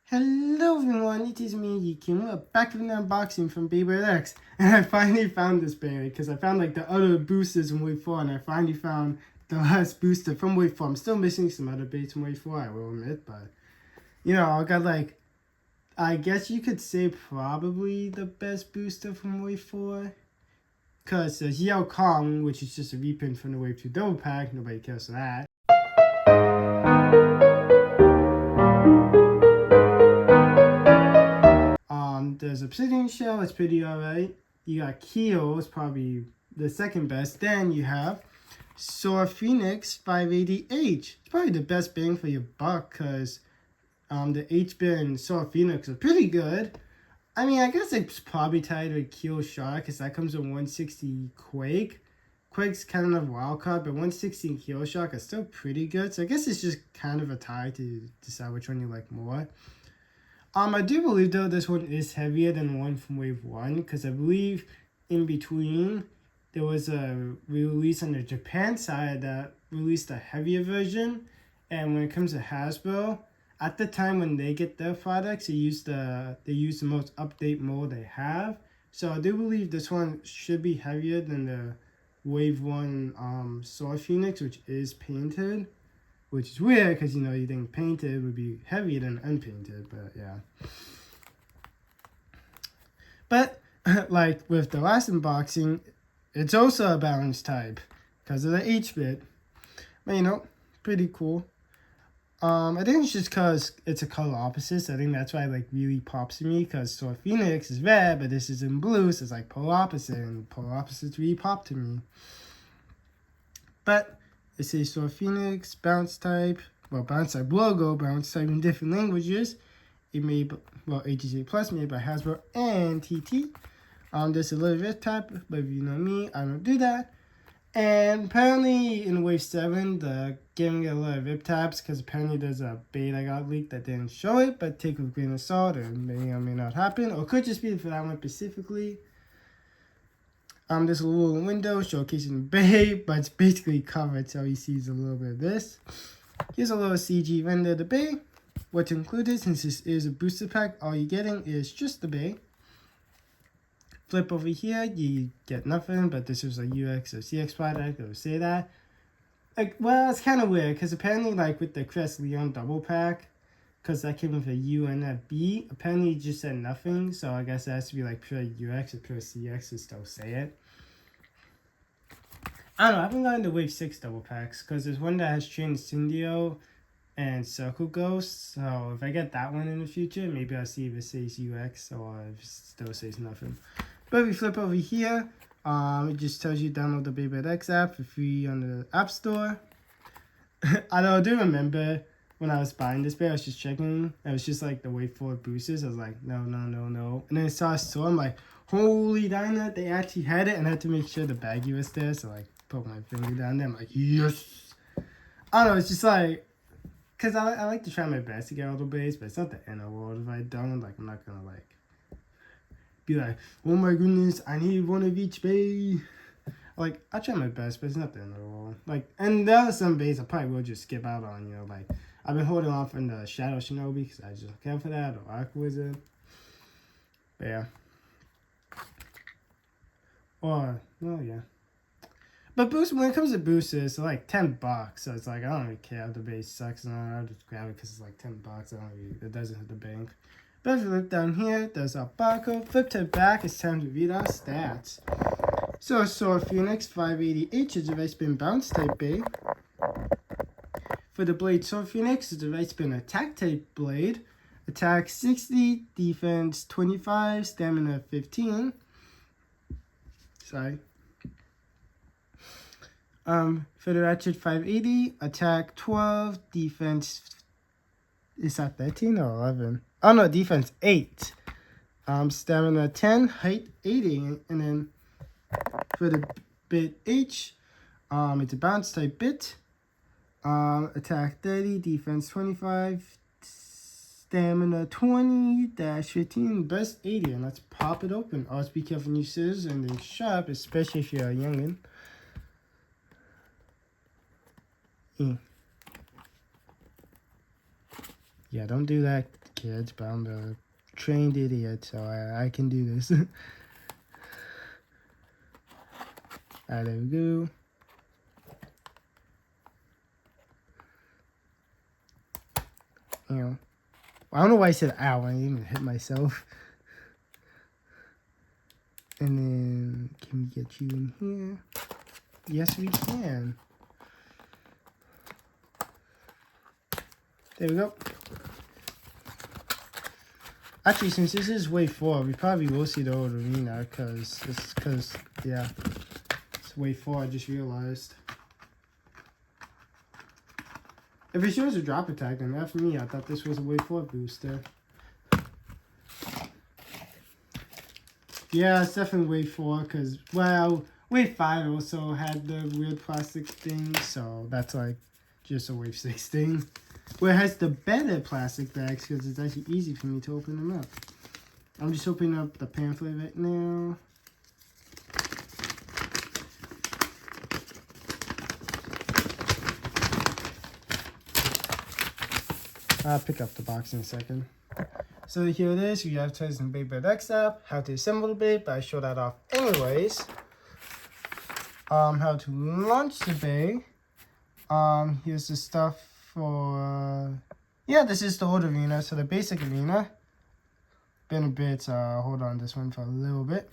Hello everyone, it is me, Yikim. We're back with an unboxing from Beyblade X. And I finally found this Beyblade because I found like the other boosters from Wave 4 and I finally found the last booster from Wave 4. I'm still missing some other baits from Wave 4, I will admit, but I got like, I guess you could say probably the best booster from Wave 4. Because there's Yao Kong, which is just a reprint from the Wave 2 double pack, nobody cares for that. There's Obsidian Shell, it's pretty alright. You got Keel, it's probably the second best. Then you have Soar Phoenix 580H. It's probably the best bang for your buck because the H-bin Soar Phoenix are pretty good. I mean, I guess it's probably tied with Keel Shark because that comes with 160 Quake. Quake's kind of a wild card, but 160 Keel Shark is still pretty good. So I guess it's just kind of a tie to decide which one you like more. I do believe though this one is heavier than the one from Wave 1 because I believe in between there was a release on the Japan side that released a heavier version, and when it comes to Hasbro, at the time when they get their products, they use the most update mode they have. So I do believe this one should be heavier than the Wave 1 Soar Phoenix, which is painted. Which is weird because, you think painted would be heavier than unpainted, but yeah. But, like with the last unboxing, it's also a balance type because of the H-bit. But, pretty cool. I think it's just because it's a color opposite, so I think that's why it like really pops to me because Soar Phoenix is red, but this is in blue, so it's like polar opposite, and polar opposites really pop to me. But it says Soar Phoenix, bounce type, bounce type logo, bounce type in different languages. It made, AGC Plus made by Hasbro and TT. There's a little bit type, but if you know me, I don't do that. And apparently in Wave 7, they're giving it a lot of rip taps because apparently there's a beta got leaked that didn't show it, but take it with a grain of salt, or it may or may not happen, or it could just be for that one specifically. There's a little window showcasing the bay, but it's basically covered, so you see a little bit of this. Here's a little CG render of the bay. What's included, since this is a booster pack, all you're getting is just the bay. Flip over here, you get nothing, but this is a UX or CX product, I would say that. It's kind of weird, because apparently, with the Crest Leon double pack, because that came with a U and a B, apparently it just said nothing, so I guess it has to be pure UX or pure CX to still say it. I don't know, I haven't gotten the Wave 6 double packs, because there's one that has Train Syndio and Circle Ghost, so if I get that one in the future, maybe I'll see if it says UX or if it still says nothing. But if we flip over here, it just tells you download the Beyblade X app for free on the App Store. I do remember when I was buying this bear, I was just checking. It was just the Wave 4 boosters. I was like, no. And then I saw Soar. I'm like, holy dynamite, they actually had it. And I had to make sure the baggie was there. So put my finger down there. I'm like, yes. I don't know, it's just because I like to try my best to get all the bays, but it's not the end of the world if I don't. I'm not going to be like, oh my goodness, I need one of each bay. I try my best, but it's not the end of the world. And there are some bays I probably will just skip out on, I've been holding off on the Shadow Shinobi because I just don't care for that, or Arc Wizard. But yeah. Yeah. But when it comes to boosters, they're $10, so it's I don't really care if the base sucks or not. I'll just grab it because it's $10. It doesn't hit the bank. But if you look down here, there's our barcode. Flip to the back, it's time to read our stats. So Soar Phoenix 580H is a right spin bounce type bay. For the blade Soar Phoenix, it's a right spin attack type blade. Attack 60, defense 25, stamina 15. Sorry. For the Ratchet 580, attack 12, defense, is that 13 or 11? Oh no, defense 8. Stamina 10, height 80, and then for the bit H, it's a bounce type bit. Attack 30, defense 25, stamina 20-15, burst 80, and let's pop it open. Always be careful when you scissors and they're sharp, especially if you're a youngin'. Yeah, don't do that kids, but I'm the trained idiot, so I can do this. Alright, there we go. You I don't know why I said ow, I didn't even hit myself. And then, can we get you in here? Yes, we can. There we go. Actually, since this is wave 4, we probably will see the old arena, yeah, it's wave 4, I just realized. If it shows a drop attack, then that for me, I thought this was a wave 4 booster. Yeah, it's definitely wave 4, because, well, wave 5 also had the weird plastic thing, so that's like just a wave 6 thing. Where it has the better plastic bags, because it's actually easy for me to open them up. I'm just opening up the pamphlet right now. I'll pick up the box in a second. So here it is. We have today's in Beyblade X app. How to assemble the Beyblade, but I show that off anyways. How to launch the Beyblade. Here's the stuff for. Yeah, this is the old arena. So the basic arena. Been a bit. Hold on this one for a little bit.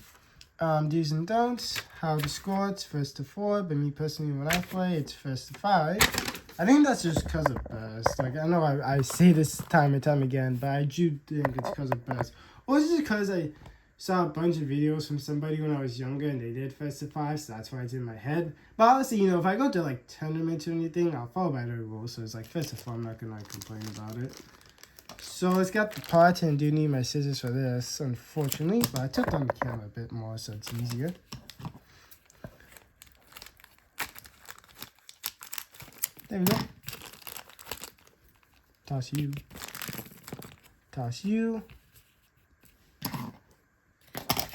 Do's and don'ts. How to score. It's 1st to 4. But me personally, when I play, it's 1st to 5. I think that's just because of burst. Like, I know I say this time and time again, but I do think it's because of burst. Or is it because I saw a bunch of videos from somebody when I was younger and they did 1st to 5, so that's why it's in my head. But honestly, you know, if I go to like tournaments or anything, I'll follow by the rules. So it's like 1st to 4, I'm not gonna like complain about it. So it's got the parts, and I do need my scissors for this, unfortunately. But I took on the camera a bit more, so it's easier. There we go. Toss you. Toss you.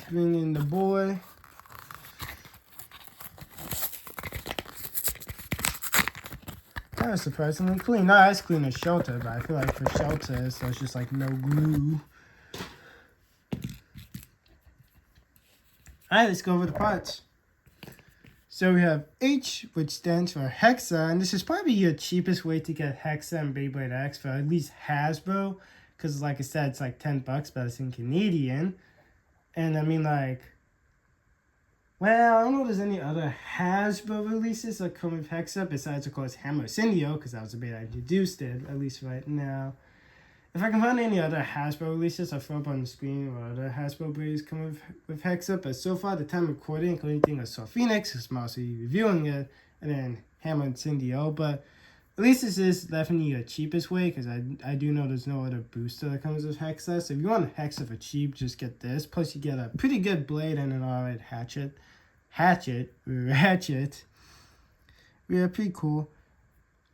Bring in the boy. That was surprisingly clean. Not as clean as Shelter, but I feel like for Shelter, so it's just like no glue. Alright, let's go over the parts. So we have H, which stands for Hexa, and this is probably your cheapest way to get Hexa and Beyblade X for at least Hasbro, because like I said, it's like $10, but it's in Canadian. And I mean, like, well, I don't know if there's any other Hasbro releases that come with Hexa, besides, of course, Hammer Syndio, because that was the bait I introduced it, at least right now. If I can find any other Hasbro releases, I'll throw up on the screen what other Hasbro breeds come with Hexa. But so far, the time recording, including thing of Soar Phoenix, is mostly reviewing it, and then Hammer and Syndio. But at least this is definitely the cheapest way, because I do know there's no other booster that comes with Hexa. So if you want Hexa for cheap, just get this. Plus, you get a pretty good blade and an alright ratchet. Yeah, pretty cool.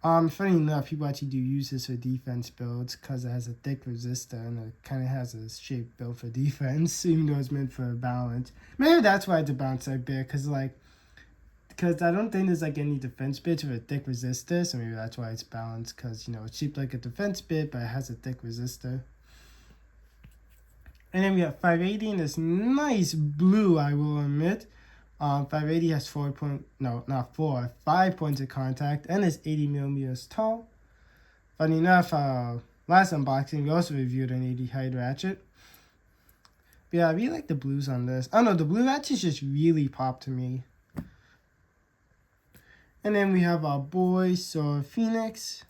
Funny enough, people actually do use this for defense builds because it has a thick resistor and it kind of has a shape built for defense, even though it's meant for balance. Maybe that's why it's a bounce like bit, because I don't think there's like any defense bits with a thick resistor, so maybe that's why it's balanced, because, you know, it's shaped like a defense bit, but it has a thick resistor. And then we have 580 in this nice blue, I will admit. 580 has 5 points of contact and is 80 millimeters tall. Funny enough, last unboxing we also reviewed an 80 height ratchet. But yeah, I really like the blues on this. I don't know, the blue ratchets just really pop to me. And then we have our boy Soar Phoenix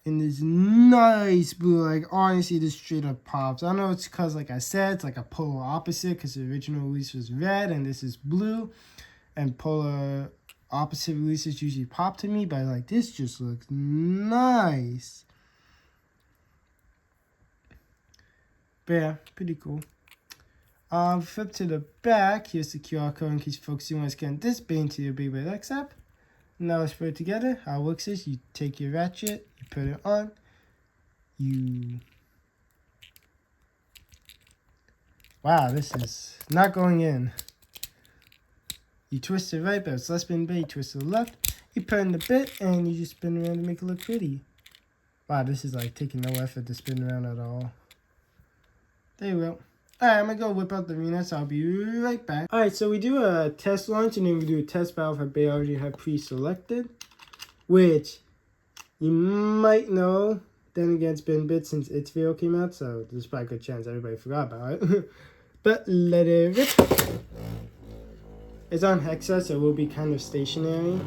in this nice blue. Like, honestly, this straight up pops. I know it's because, like I said, it's like a polar opposite, because the original release was red and this is blue. And polar opposite releases usually pop to me, but like this just looks nice. But yeah, pretty cool. Flip to the back. Here's the QR code in case folks want to scan this bit into your Beyblade X app. Now let's put it together. How it works is you take your ratchet, you put it on, wow, this is not going in. You twist it right, but it's less spin bit. You twist it to the left. You put in the bit, and you just spin around to make it look pretty. Wow, this is like taking no effort to spin around at all. There you go. Alright, I'm gonna go whip out the arena, so I'll be right back. Alright, so we do a test launch and then we do a test battle for Bay I already have pre-selected. Which you might know. Then again, it's been a bit since its video came out, so there's probably a good chance everybody forgot about it. But let it rip. It's on Hexa, so it will be kind of stationary.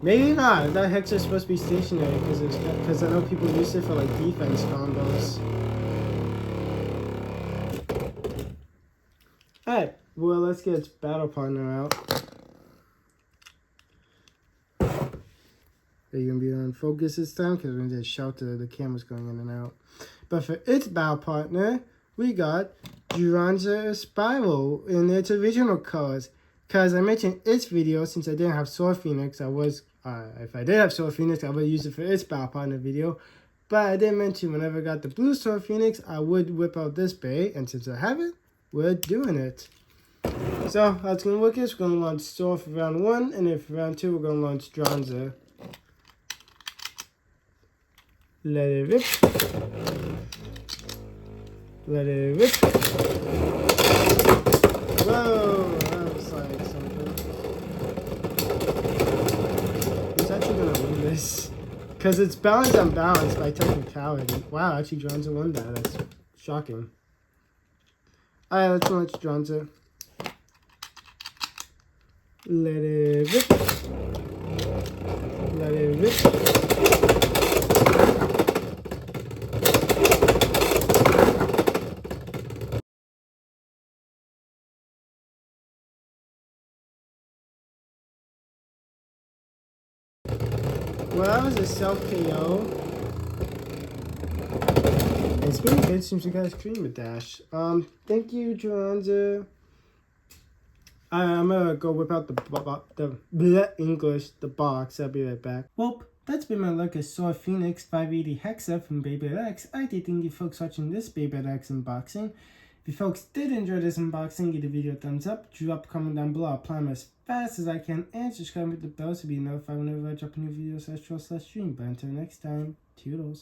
Maybe not. That Hexa is supposed to be stationary because I know people use it for like defense combos. Alright, well, let's get its battle partner out. Are you going to be on focus this time? Because when they shelter, the camera's going in and out. But for its battle partner, we got dranzer Spiral in its original colors. Because I mentioned its video, since I didn't have Soar Phoenix, if I did have Soar Phoenix, I would use it for its battle partner video. But I did mention whenever I got the blue Soar Phoenix, I would whip out this bay. And since I have it, we're doing it. So, how it's going to work is we're going to launch Soar for round 1, and then for round 2, we're going to launch dranzer. Let it rip. Let it rip. Whoa, that was like something. Who's actually going to win this? Because it's balance on balance by technicality. Wow, actually dranzer won that. That's shocking. Alright, let's launch dranzer. Let it rip. Let it rip. Well, that was a self-KO. It's pretty good since you guys cream a dash. Thank you, dranzer. I'm gonna go whip out the box. I'll be right back. Well, that's been my look at Soar Phoenix 580 Hexa from Beyblade X. I did thank you folks watching this Beyblade X unboxing. If you folks did enjoy this unboxing, give the video a thumbs up, drop a comment down below. I'll plan as fast as I can, and subscribe with the bell to be notified whenever I drop a new video /stream. But until next time, toodles.